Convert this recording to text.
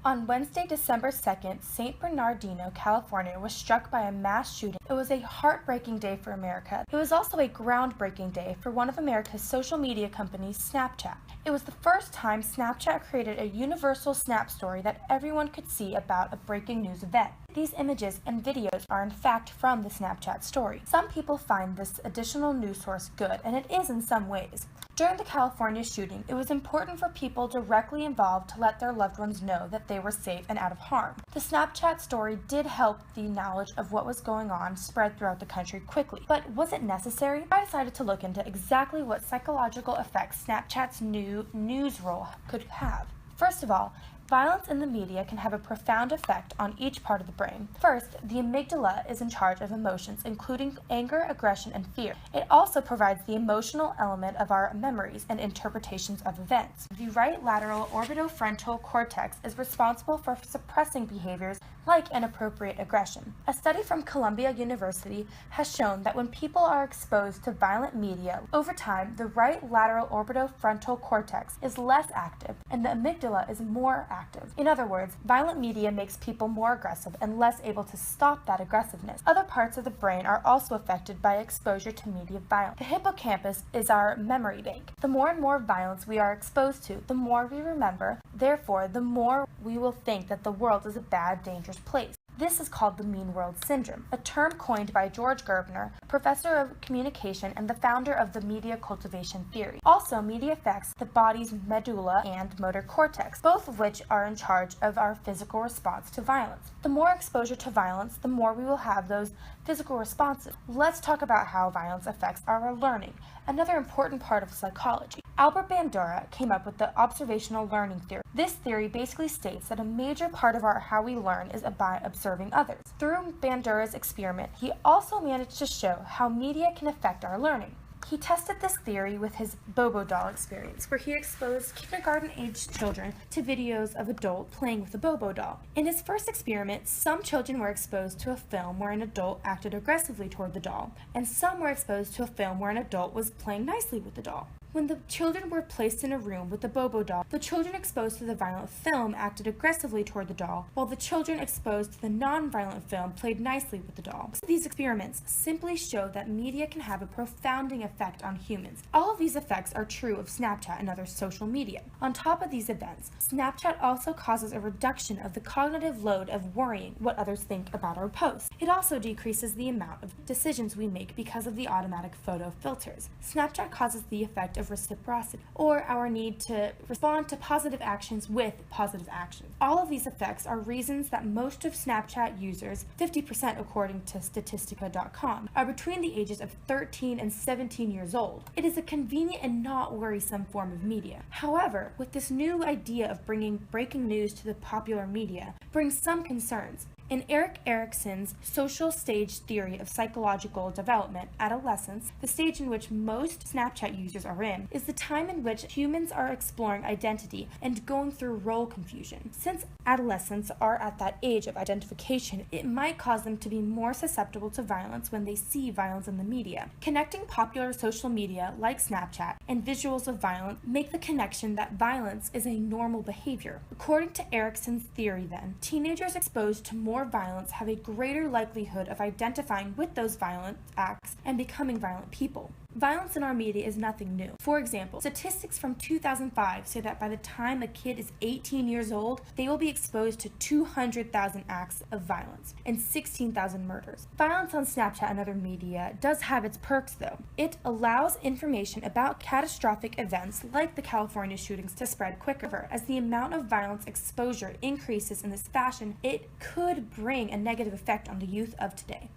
On Wednesday, December 2nd, St. Bernardino, California was struck by a mass shooting. It was a heartbreaking day for America. It was also a groundbreaking day for one of America's social media companies, Snapchat. It was the first time Snapchat created a universal Snap story that everyone could see about a breaking news event. These images and videos are in fact from the Snapchat story. Some people find this additional news source good, and it is in some ways. During the California shooting, it was important for people directly involved to let their loved ones know that they were safe and out of harm. The Snapchat story did help the knowledge of what was going on spread throughout the country quickly. But was it necessary? I decided to look into exactly what psychological effects Snapchat's new news role could have. First of all, violence in the media can have a profound effect on each part of the brain. First, the amygdala is in charge of emotions, including anger, aggression, and fear. It also provides the emotional element of our memories and interpretations of events. The right lateral orbitofrontal cortex is responsible for suppressing behaviors like inappropriate aggression. A study from Columbia University has shown that when people are exposed to violent media, over time, the right lateral orbitofrontal cortex is less active and the amygdala is more active. In other words, violent media makes people more aggressive and less able to stop that aggressiveness. Other parts of the brain are also affected by exposure to media violence. The hippocampus is our memory bank. The more and more violence we are exposed to, the more we remember. Therefore, the more we will think that the world is a bad, dangerous place. This is called the mean world syndrome, a term coined by George Gerbner, professor of communication and the founder of the media cultivation theory. Also, media affects the body's medulla and motor cortex, both of which are in charge of our physical response to violence. The more exposure to violence, the more we will have those physical responses. Let's talk about how violence affects our learning, another important part of psychology. Albert Bandura came up with the observational learning theory. This theory basically states that a major part of how we learn is by observing others. Through Bandura's experiment, he also managed to show how media can affect our learning. He tested this theory with his Bobo doll experience, where he exposed kindergarten-aged children to videos of adults playing with a Bobo doll. In his first experiment, some children were exposed to a film where an adult acted aggressively toward the doll, and some were exposed to a film where an adult was playing nicely with the doll. When the children were placed in a room with the Bobo doll, the children exposed to the violent film acted aggressively toward the doll, while the children exposed to the non-violent film played nicely with the doll. These experiments simply show that media can have a profounding effect on humans. All of these effects are true of Snapchat and other social media. On top of these events, Snapchat also causes a reduction of the cognitive load of worrying what others think about our posts. It also decreases the amount of decisions we make because of the automatic photo filters. Snapchat causes the effect of reciprocity, or our need to respond to positive actions with positive actions. All of these effects are reasons that most of Snapchat users, 50% according to Statistica.com, are between the ages of 13 and 17 years old. It is a convenient and not worrisome form of media. However, with this new idea of bringing breaking news to the popular media brings some concerns. In Erik Erikson's social stage theory of psychological development, adolescence, the stage in which most Snapchat users are in, is the time in which humans are exploring identity and going through role confusion. Since adolescents are at that age of identification, it might cause them to be more susceptible to violence when they see violence in the media. Connecting popular social media like Snapchat and visuals of violence make the connection that violence is a normal behavior. According to Erikson's theory then, teenagers exposed to more violence have a greater likelihood of identifying with those violent acts and becoming violent people. Violence in our media is nothing new. For example, statistics from 2005 say that by the time a kid is 18 years old, they will be exposed to 200,000 acts of violence and 16,000 murders. Violence on Snapchat and other media does have its perks though. It allows information about catastrophic events like the California shootings to spread quicker. As the amount of violence exposure increases in this fashion, it could bring a negative effect on the youth of today.